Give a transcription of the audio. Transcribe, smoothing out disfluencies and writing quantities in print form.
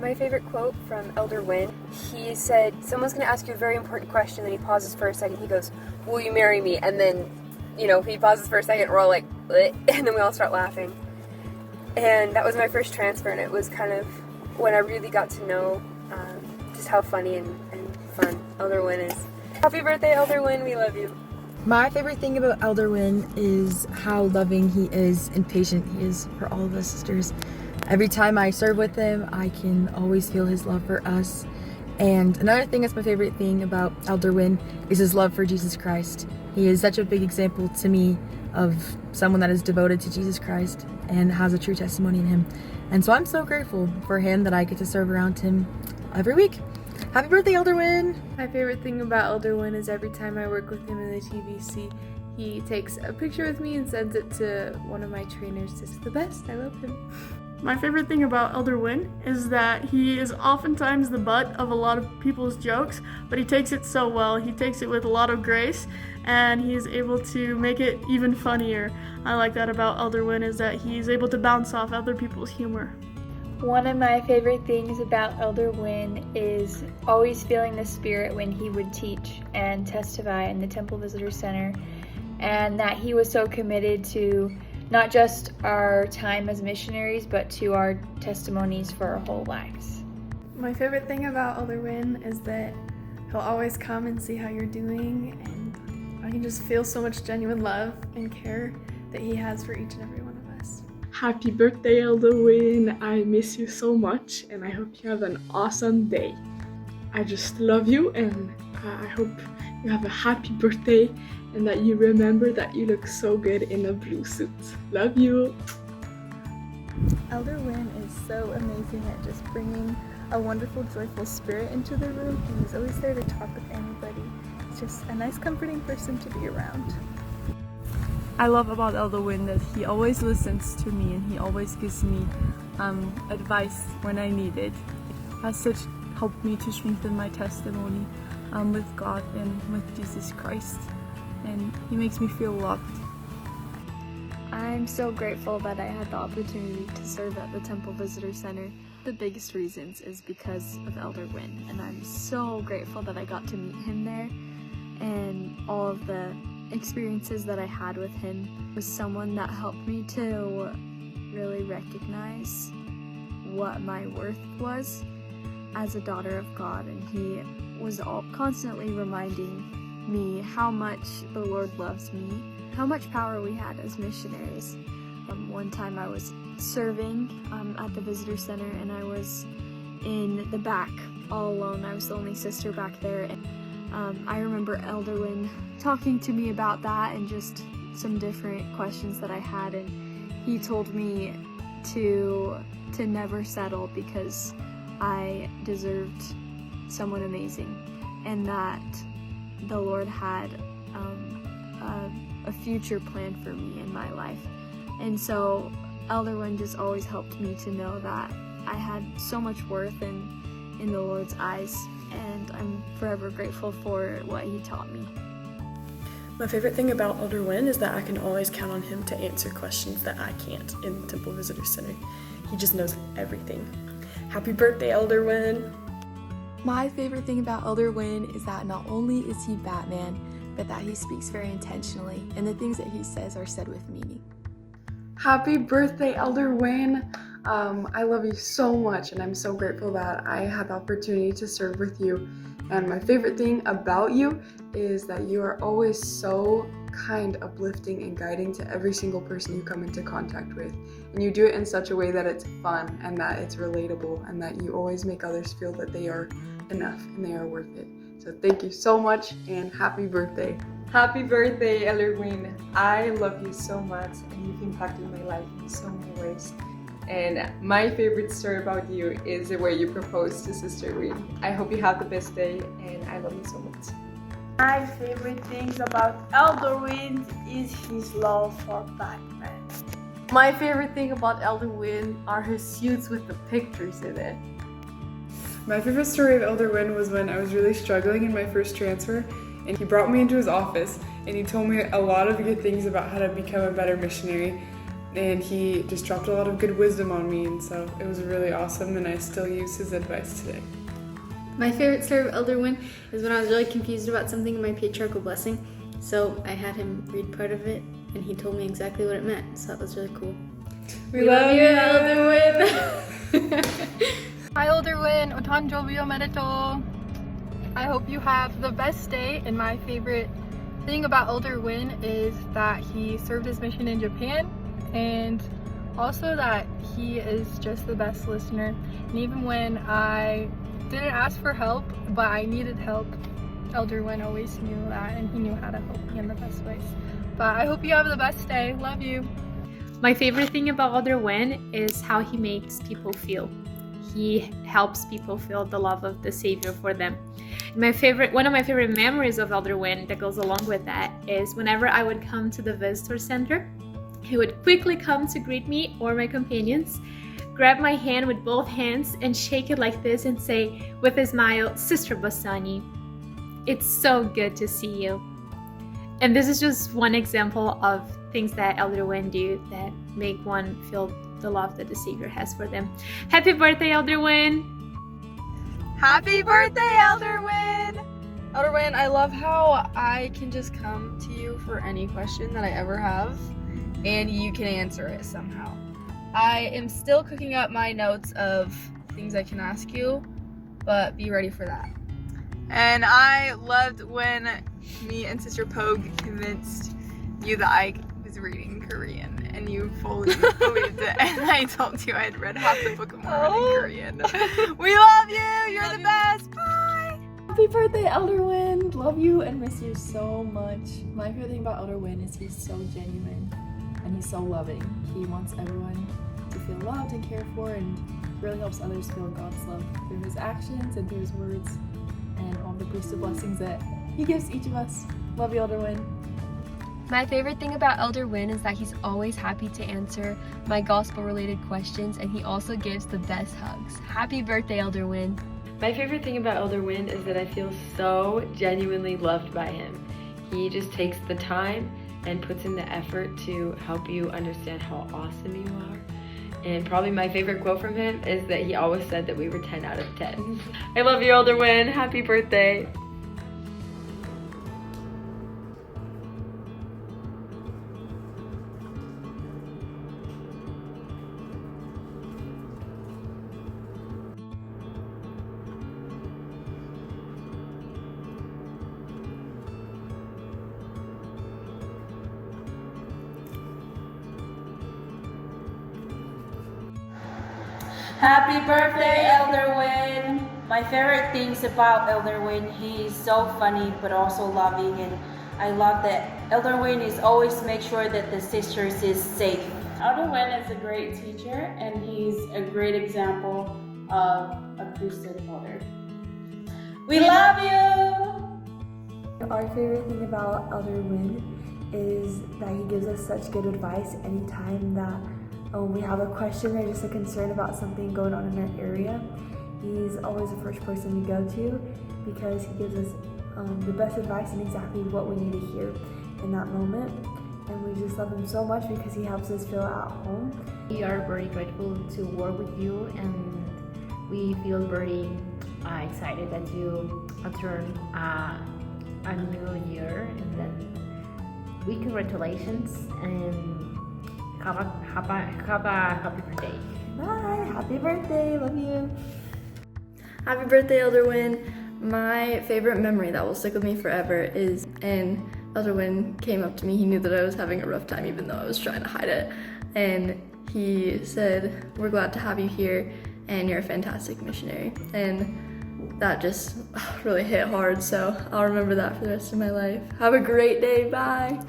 My favorite quote from Elder Winn, he said, someone's going to ask you a very important question, then he pauses for a second, he goes, will you marry me? And then, he pauses for a second, we're all like, bleh, and then we all start laughing. And that was my first transfer, and it was kind of when I really got to know just how funny and fun Elder Winn is. Happy birthday, Elder Winn, we love you. My favorite thing about Elder Winn is how loving he is and patient he is for all of us sisters. Every time I serve with him, I can always feel his love for us. And another thing that's my favorite thing about Elder Winn is his love for Jesus Christ. He is such a big example to me of someone that is devoted to Jesus Christ and has a true testimony in him. And so I'm so grateful for him that I get to serve around him every week. Happy birthday, Elder Winn! My favorite thing about Elder Winn is every time I work with him in the TVC, he takes a picture with me and sends it to one of my trainers. It's the best. I love him. My favorite thing about Elder Winn is that he is oftentimes the butt of a lot of people's jokes, but he takes it so well. He takes it with a lot of grace, and he is able to make it even funnier. I like that about Elder Winn, is that he's able to bounce off other people's humor. One of my favorite things about Elder Winn is always feeling the spirit when he would teach and testify in the Temple Visitor Center, and that he was so committed to not just our time as missionaries, but to our testimonies for our whole lives. My favorite thing about Elder Winn is that he'll always come and see how you're doing, and I can just feel so much genuine love and care that he has for each and every one of us. Happy birthday, Elder Winn. I miss you so much, and I hope you have an awesome day. I just love you, and I hope you have a happy birthday, and that you remember that you look so good in a blue suit. Love you. Elder Winn is so amazing at just bringing a wonderful, joyful spirit into the room, and he's always there to talk with anybody. He's just a nice, comforting person to be around. I love about Elder Winn that he always listens to me and he always gives me advice when I need it. Has such helped me to strengthen my testimony with God and with Jesus Christ, and he makes me feel loved. I'm so grateful that I had the opportunity to serve at the Temple Visitor Center. The biggest reasons is because of Elder Winn, and I'm so grateful that I got to meet him there, and all of the experiences that I had with him was someone that helped me to really recognize what my worth was as a daughter of God, and he was constantly reminding me how much the Lord loves me, how much power we had as missionaries. One time I was serving at the visitor center, and I was in the back all alone. I was the only sister back there, and I remember Elder Winn talking to me about that and just some different questions that I had, and he told me to never settle because I deserved someone amazing, and that the Lord had a future plan for me in my life. And so Elder Winn just always helped me to know that I had so much worth in the Lord's eyes, and I'm forever grateful for what he taught me. My favorite thing about Elder Winn is that I can always count on him to answer questions that I can't in the Temple Visitor Center. He just knows everything. Happy birthday, Elder Winn! My favorite thing about Elder Winn is that not only is he Batman, but that he speaks very intentionally, and the things that he says are said with meaning. Happy birthday, Elder Winn! I love you so much, and I'm so grateful that I had the opportunity to serve with you. And my favorite thing about you is that you are always so kind, uplifting, and guiding to every single person you come into contact with. And you do it in such a way that it's fun and that it's relatable, and that you always make others feel that they are enough and they are worth it. So thank you so much, and happy birthday. Happy birthday, Elder Winn. I love you so much, and you've impacted my life in so many ways. And my favorite story about you is the way you proposed to Sister Winn. I hope you have the best day, and I love you so much. My favorite things about Elder Winn is his love for Batman. My favorite thing about Elder Winn are his suits with the pictures in it. My favorite story of Elder Winn was when I was really struggling in my first transfer, and he brought me into his office and he told me a lot of good things about how to become a better missionary. and he just dropped a lot of good wisdom on me, and so it was really awesome, and I still use his advice today. My favorite story of Elder Winn is when I was really confused about something in my patriarchal blessing. So I had him read part of it, and he told me exactly what it meant. So that was really cool. We love you, Elder Winn. Hi, Elder Winn. Otanjobyo omedetou. I hope you have the best day. And my favorite thing about Elder Winn is that he served his mission in Japan, and also that he is just the best listener. And even when I didn't ask for help, but I needed help, Elder Winn always knew that, and he knew how to help me in the best ways. But I hope you have the best day. Love you. My favorite thing about Elder Winn is how he makes people feel. He helps people feel the love of the Savior for them. One of my favorite memories of Elder Winn that goes along with that is whenever I would come to the visitor center, he would quickly come to greet me or my companions, grab my hand with both hands and shake it like this and say with a smile, "Sister Basani, it's so good to see you." And this is just one example of things that Elder Winn do that make one feel the love that the Savior has for them. Happy birthday, Elder Winn! Happy birthday, Elder Winn! Elder Winn, I love how I can just come to you for any question that I ever have, and you can answer it somehow. I am still cooking up my notes of things I can ask you, but be ready for that. And I loved when me and Sister Pogue convinced you that I was reading Korean, and you fully believed it, and I told you I had read half the Book of Mormon in Korean. We love you! You're the best! Bye! Happy birthday, Elder Winn! Love you and miss you so much. My favorite thing about Elder Winn is he's so genuine and he's so loving. He wants everyone to feel loved and cared for, and really helps others feel God's love through his actions and through his words and all the priesthood blessings that he gives each of us. Love you, Elder Winn. My favorite thing about Elder Winn is that he's always happy to answer my gospel-related questions, and he also gives the best hugs. Happy birthday, Elder Winn. My favorite thing about Elder Winn is that I feel so genuinely loved by him. He just takes the time and puts in the effort to help you understand how awesome you are. And probably my favorite quote from him is that he always said that we were 10 out of 10. I love you, Elder Winn. Happy birthday. Happy birthday, Elder Winn! My favorite things about Elder Winn, he is so funny but also loving, and I love that Elder Winn is always make sure that the sisters is safe. Elder Winn is a great teacher, and he's a great example of a priesthood elder. We love you! Our favorite thing about Elder Winn is that he gives us such good advice anytime that we have a question or just a concern about something going on in our area. He's always the first person we go to because he gives us the best advice and exactly what we need to hear in that moment. And we just love him so much because he helps us feel at home. We are very grateful to work with you, and we feel very excited that you turn a new year, and then we congratulations and have a happy birthday. Bye! Happy birthday! Love you! Happy birthday, Elder Winn! My favorite memory that will stick with me forever is, and Elder Winn came up to me. He knew that I was having a rough time even though I was trying to hide it. And he said, "We're glad to have you here, and you're a fantastic missionary." And that just really hit hard, so I'll remember that for the rest of my life. Have a great day. Bye!